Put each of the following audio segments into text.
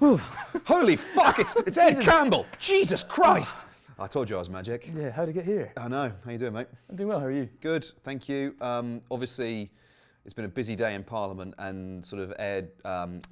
Holy fuck, it's Ed Campbell. Jesus Christ. I told you I was magic. Yeah, how'd it get here? I know. How you doing, mate? I'm doing well, how are you? Good, thank you. Obviously, it's been a busy day in Parliament, and sort of Ed,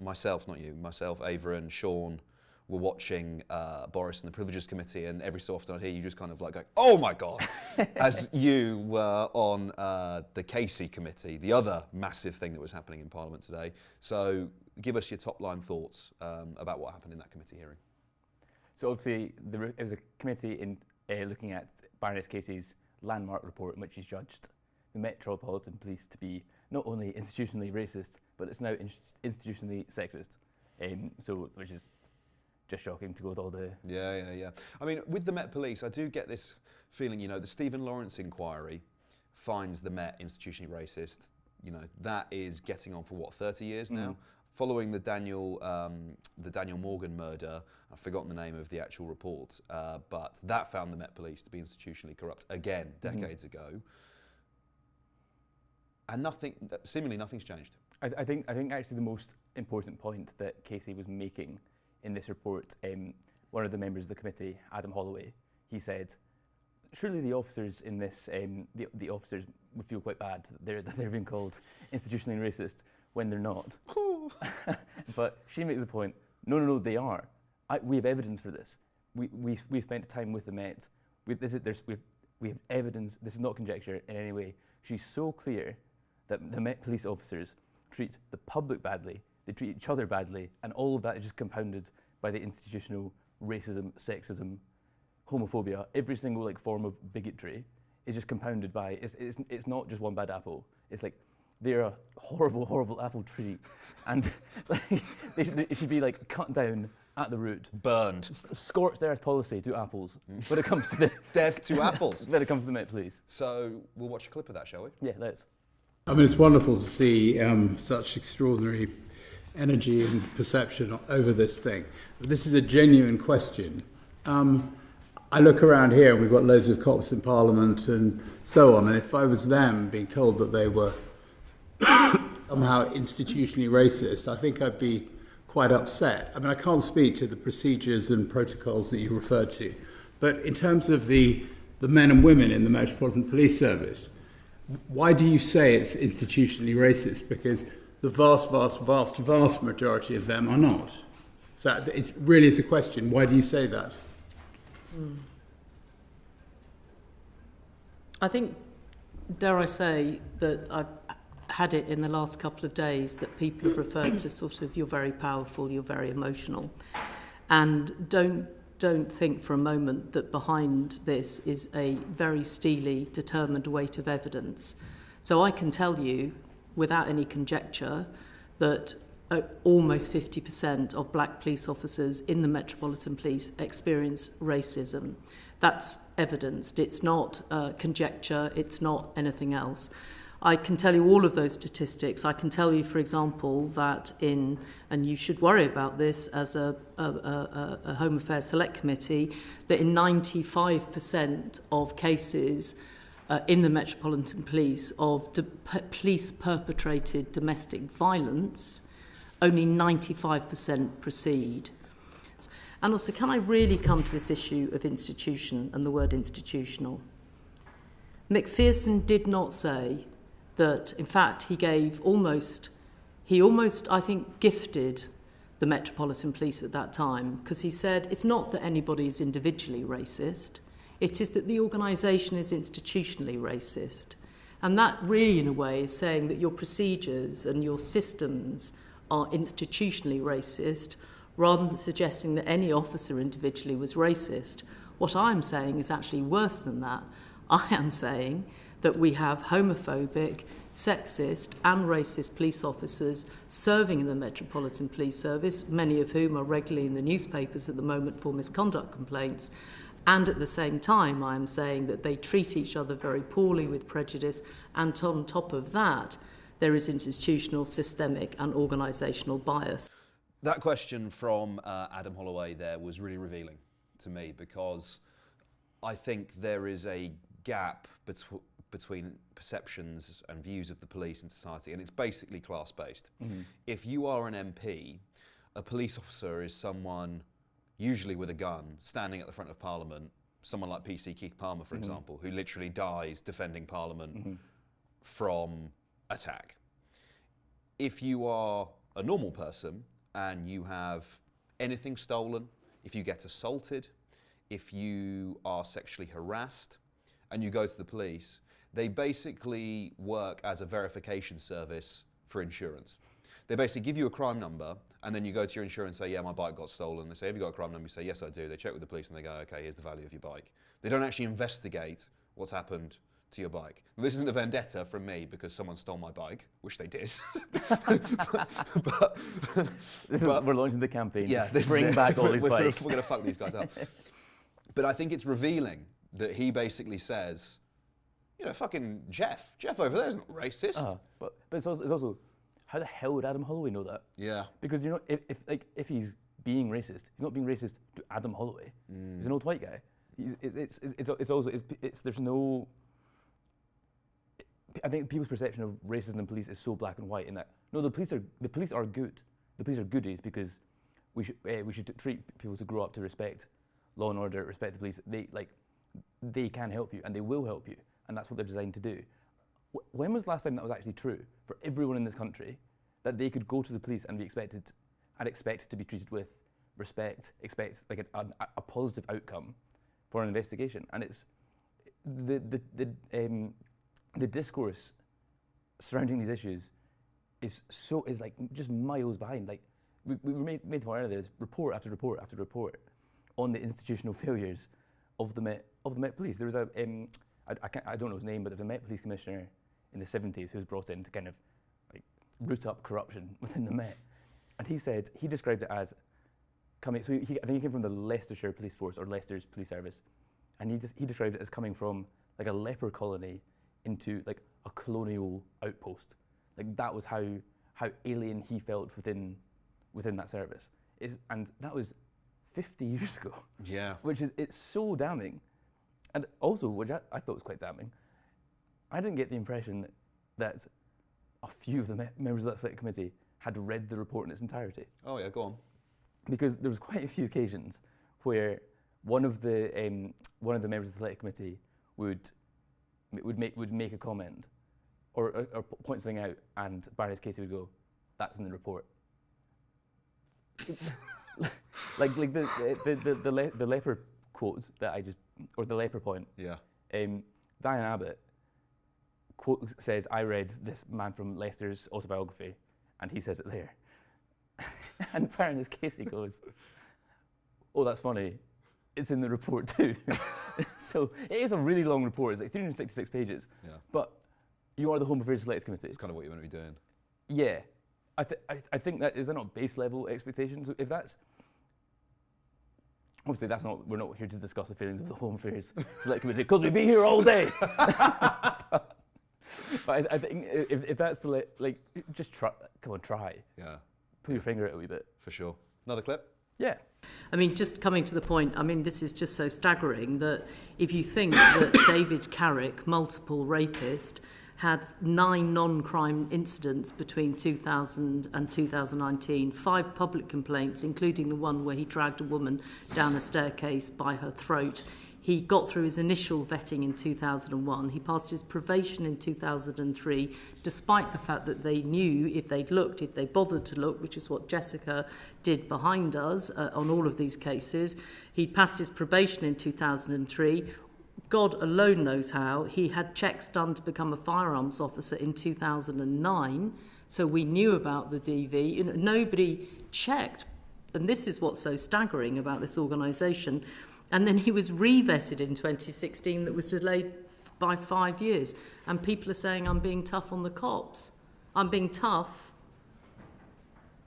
myself, not you, myself, Ava and Sean were watching Boris and the Privileges Committee, and every so often I'd hear you just kind of like go, oh my God, as you were on the Casey Committee, the other massive thing that was happening in Parliament today. So give us your top line thoughts about what happened in that committee hearing. So obviously, it was a committee in looking at Baroness Casey's landmark report in which she's judged the Metropolitan Police to be not only institutionally racist, but it's now institutionally sexist. Which is just shocking to go with all the... Yeah. I mean, with the Met Police, I do get this feeling, you know, the Stephen Lawrence inquiry finds the Met institutionally racist. You know, that is getting on for, what, 30 years now? Following the Daniel Morgan murder, I've forgotten the name of the actual report, but that found the Met Police to be institutionally corrupt again, decades ago. And seemingly nothing's changed. I think actually the most important point that Casey was making in this report, one of the members of the committee, Adam Holloway, he said, surely the officers in this, the officers would feel quite bad that they're being called institutionally racist when they're not. But she makes the point, no, they are. We have evidence for this. We've spent time with the Met. We have evidence. This is not conjecture in any way. She's so clear that the Met police officers treat the public badly, they treat each other badly, and all of that is just compounded by the institutional racism, sexism, homophobia. Every single form of bigotry is just compounded by. It's not just one bad apple. It's like they're a horrible apple tree, and it should be cut down at the root, burned, scorched earth policy to apples. When it comes to the death to apples. When it comes to the Met Police. So we'll watch a clip of that, shall we? Yeah, let's. I mean, it's wonderful to see such extraordinary energy and perception over this thing. This is a genuine question. I look around here and we've got loads of cops in Parliament and so on, and if I was them being told that they were somehow institutionally racist, I think I'd be quite upset. I mean, I can't speak to the procedures and protocols that you referred to, but in terms of the men and women in the Metropolitan Police Service, why do you say it's institutionally racist? Because the vast majority of them are not. So it really is a question. Why do you say that? I think, dare I say, that I've had it in the last couple of days that people have referred to sort of, you're very powerful, you're very emotional. And don't think for a moment that behind this is a very steely, determined weight of evidence. So I can tell you, without any conjecture, that almost 50% of black police officers in the Metropolitan Police experience racism. That's evidenced. It's not conjecture. It's not anything else. I can tell you all of those statistics. I can tell you, for example, that and you should worry about this as a Home Affairs Select Committee, that in 95% of cases in the Metropolitan Police of police-perpetrated domestic violence, only 95% proceed. And also, can I really come to this issue of institution and the word institutional? McPherson did not say that, in fact, he almost, I think, gifted the Metropolitan Police at that time, because he said it's not that anybody is individually racist, it is that the organisation is institutionally racist. And that really, in a way, is saying that your procedures and your systems are institutionally racist, rather than suggesting that any officer individually was racist. What I'm saying is actually worse than that. I am saying that we have homophobic, sexist and racist police officers serving in the Metropolitan Police Service, many of whom are regularly in the newspapers at the moment for misconduct complaints. And at the same time, I am saying that they treat each other very poorly with prejudice, and on top of that, there is institutional, systemic and organisational bias. That question from Adam Holloway there was really revealing to me, because I think there is a gap between perceptions and views of the police in society, and it's basically class-based. If you are an MP, a police officer is someone, usually with a gun, standing at the front of Parliament, someone like PC Keith Palmer, for example, who literally dies defending Parliament from attack. If you are a normal person and you have anything stolen, if you get assaulted, if you are sexually harassed and you go to the police, they basically work as a verification service for insurance. They basically give you a crime number, and then you go to your insurance and say, yeah, my bike got stolen. They say, have you got a crime number? You say, yes, I do. They check with the police and they go, okay, here's the value of your bike. They don't actually investigate what's happened to your bike. Now, this isn't a vendetta from me because someone stole my bike, which they did. We're launching the campaign. Yeah, bring back all these bikes. We're going to fuck these guys up. But I think it's revealing that he basically says, you know, fucking Jeff over there is not racist. But it's also, how the hell would Adam Holloway know that? Yeah. Because, you know, if he's being racist, he's not being racist to Adam Holloway. He's an old white guy. There's no... I think people's perception of racism in police is so black and white in that, no, the police are good. The police are goodies because we should treat people to grow up to respect law and order, respect the police. They can help you and they will help you, and that's what they're designed to do. When was the last time that was actually true for everyone in this country, that they could go to the police and be expected to be treated with respect, expect like a positive outcome for an investigation? And it's the discourse surrounding these issues is like just miles behind. Like we made the point earlier, there's report after report after report on the institutional failures of the Met Police. There was I don't know his name, but there's a Met Police commissioner in the 70s who was brought in to kind of like root up corruption within the Met, and he described it as coming. So I think he came from the Leicestershire Police Force or Leicester's Police Service, and he described it as coming from like a leper colony into like a colonial outpost. Like that was how alien he felt within that service. And that was 50 years ago. Yeah. It's so damning. And also, which I thought was quite damning, I didn't get the impression that a few of the members of that select committee had read the report in its entirety. Oh yeah, go on. Because there was quite a few occasions where one of the members of the select committee would make a comment or point something out, and Baroness Casey would go, "That's in the report." like the leper quote that I just, or the leper point. Yeah. Diane Abbott says, "I read this man from Leicester's autobiography," and he says it there. And Baroness Casey goes, "Oh, that's funny. It's in the report too." So it is a really long report. It's like 366 pages. Yeah. But you are the Home Affairs Select Committee. It's kind of what you want to be doing. Yeah. I think that is that not base level expectations? If that's obviously that's not, we're not here to discuss the feelings of the Home Affairs Select Committee because we'd be here all day. But I think if that's the just try. Come on, try. Yeah. Put your finger out a wee bit. For sure. Another clip. Yeah. I mean, just coming to the point, I mean, this is just so staggering that if you think that David Carrick, multiple rapist, had 9 non-crime incidents between 2000 and 2019, 5 public complaints, including the one where he dragged a woman down a staircase by her throat. He got through his initial vetting in 2001. He passed his probation in 2003, despite the fact that they knew if they bothered to look, which is what Jessica did behind us on all of these cases. He passed his probation in 2003. God alone knows how. He had checks done to become a firearms officer in 2009, so we knew about the DV. You know, nobody checked, and this is what's so staggering about this organisation. And then he was re-vetted in 2016 that was delayed by 5 years. And people are saying, I'm being tough on the cops. I'm being tough.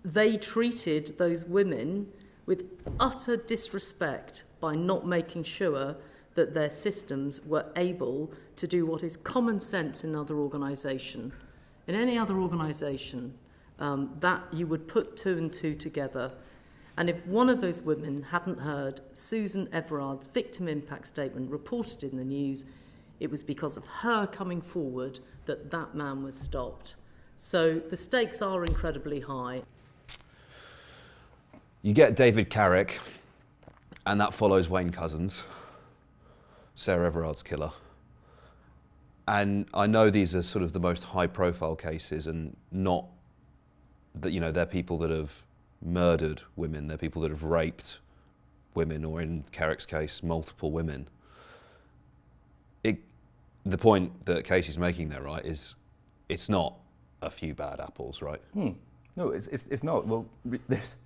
They treated those women with utter disrespect by not making sure that their systems were able to do what is common sense in other organisation. In any other organisation, that you would put 2 and 2 together. And if one of those women hadn't heard Susan Everard's victim impact statement reported in the news, it was because of her coming forward that that man was stopped. So the stakes are incredibly high. you get David Carrick, and that follows Wayne Couzens, Sarah Everard's killer. And I know these are sort of the most high-profile cases, and not that, you know, they're people that have murdered women, they're people that have raped women, or in Carrick's case, multiple women. The point that Casey's making there, right, is it's not a few bad apples, right? No, it's not. Well, there's,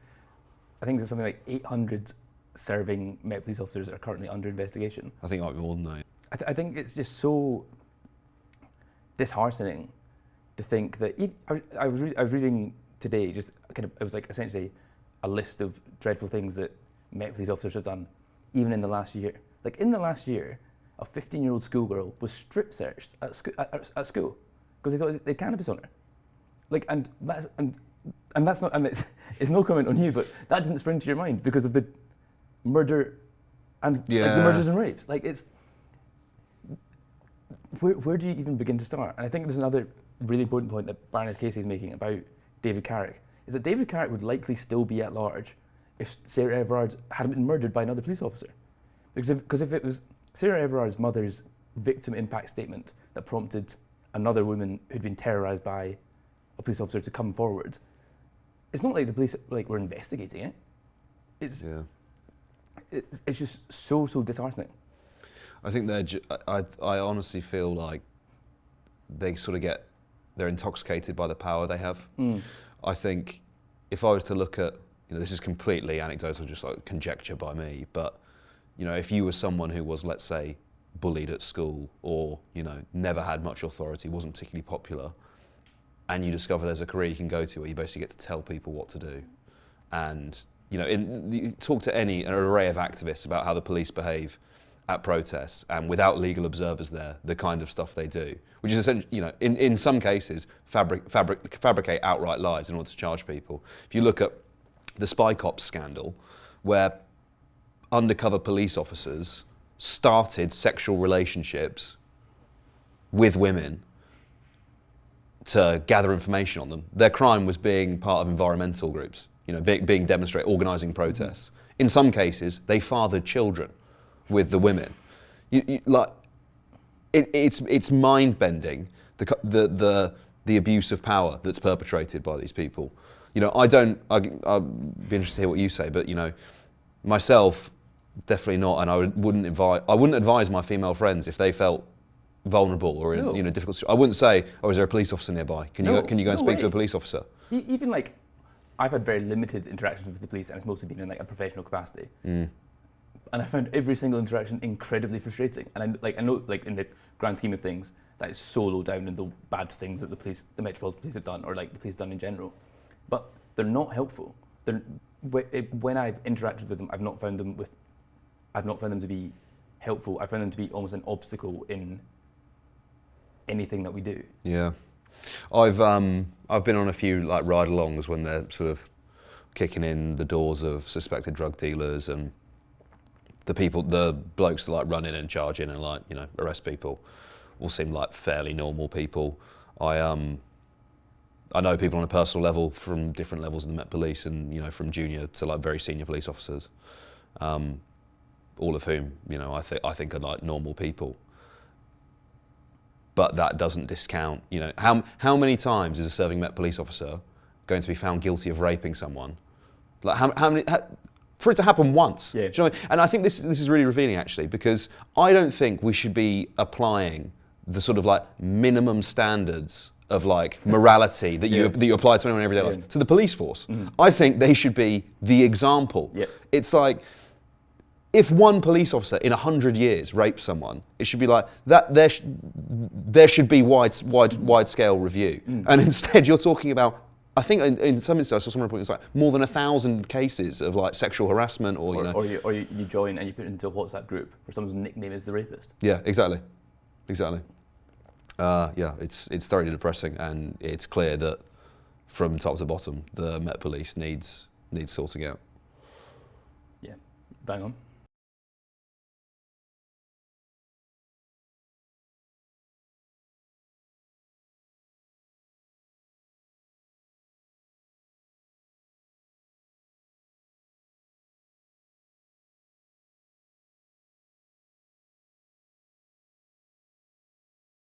I think there's something like 800 serving Met Police officers that are currently under investigation. I think it might be more than that. I think it's just so disheartening to think that I was reading today, just kind of, it was like essentially a list of dreadful things that Met Police officers have done, even in the last year. Like in the last year, a 15-year-old schoolgirl was strip searched at school because they thought they had cannabis on her. Like, and that's not, and it's no comment on you, but that didn't spring to your mind because of the murder and like, the murders and rapes. Like, it's where do you even begin to start? And I think there's another really important point that Baroness Casey is making about David Carrick, is that David Carrick would likely still be at large if Sarah Everard hadn't been murdered by another police officer. Because if it was Sarah Everard's mother's victim impact statement that prompted another woman who'd been terrorised by a police officer to come forward, it's not like the police were investigating it. It's just so disheartening. I think I honestly feel like they sort of they're intoxicated by the power they have. I think if I was to look at, you know, this is completely anecdotal, just like conjecture by me, but, you know, if you were someone who was, let's say, bullied at school, or, you know, never had much authority, wasn't particularly popular, and you discover there's a career you can go to where you basically get to tell people what to do, and, you know, you talk to an array of activists about how the police behave at protests, and without legal observers there, the kind of stuff they do, which is essentially, you know, in some cases, fabricate outright lies in order to charge people. If you look at the Spy Cops scandal, where undercover police officers started sexual relationships with women to gather information on them, their crime was being part of environmental groups, you know, being organising protests. In some cases, they fathered children with the women. It's mind-bending, the abuse of power that's perpetrated by these people. You know, I'd be interested to hear what you say, but, you know, myself, definitely not, and I wouldn't advise my female friends if they felt vulnerable or in, you know, difficult. I wouldn't say, "Oh, is there a police officer nearby? Can you go and speak to a police officer?" Even like, I've had very limited interactions with the police, and it's mostly been in like a professional capacity. And I found every single interaction incredibly frustrating. And I know, like, in the grand scheme of things, that is so low down in the bad things that the Metropolitan Police have done, or like the police have done in general. But they're not helpful. When I've interacted with them, I've not found them to be helpful. I found them to be almost an obstacle in anything that we do. Yeah, I've been on a few like ride-alongs when they're sort of kicking in the doors of suspected drug dealers, and the blokes that like run in and charge in and like, you know, arrest people all seem like fairly normal people. I know people on a personal level from different levels of the Met Police, and, you know, from junior to like very senior police officers, all of whom, you know, I think are like normal people. But that doesn't discount, you know, how many times is a serving Met Police officer going to be found guilty of raping someone? Like how many? For it to happen once. Yeah. Do you know what I mean? And I think this is really revealing, actually, because I don't think we should be applying the sort of like minimum standards of like morality that you apply to anyone in everyday life to the police force. I think they should be the example. It's like, if one police officer in 100 years rapes someone, it should be like that. There should be wide scale review, and instead you're talking about, I think in some instances I saw someone reporting it's like more than 1,000 cases of like sexual harassment, or you join and you put it into a WhatsApp group where someone's nickname is the rapist. Yeah, exactly. Yeah, it's thoroughly depressing, and it's clear that from top to bottom the Met Police needs sorting out. Yeah, bang on.